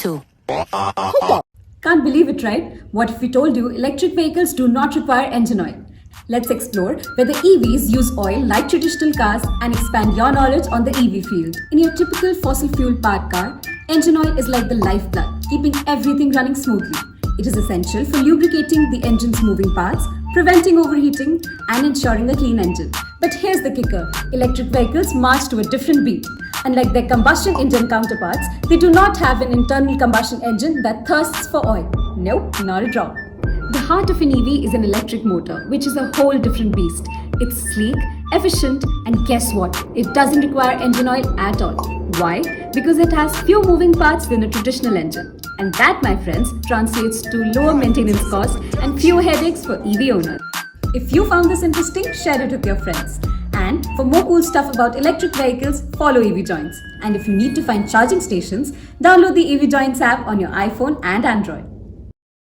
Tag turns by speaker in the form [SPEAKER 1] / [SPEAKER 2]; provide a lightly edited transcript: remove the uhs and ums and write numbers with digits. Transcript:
[SPEAKER 1] too.
[SPEAKER 2] Can't believe it, right? What if we told you electric vehicles do not require engine oil? Let's explore whether EVs use oil like traditional cars and expand your knowledge on the EV field. In your typical fossil fuel powered car, engine oil is like the lifeblood, keeping everything running smoothly. It is essential for lubricating the engine's moving parts, preventing overheating, and ensuring a clean engine. But here's the kicker: electric vehicles march to a different beat. Unlike their combustion engine counterparts, they do not have an internal combustion engine that thirsts for oil. Nope, not at all. The heart of an EV is an electric motor, which is a whole different beast. It's sleek, efficient, and guess what? It doesn't require engine oil at all. Why? Because it has fewer moving parts than a traditional engine. And that, my friends, translates to lower maintenance costs and fewer headaches for EV owners. If you found this interesting, share it with your friends. And for more cool stuff about electric vehicles, follow EVJoints. And if you need to find charging stations, download the EVJoints app on your iPhone and Android.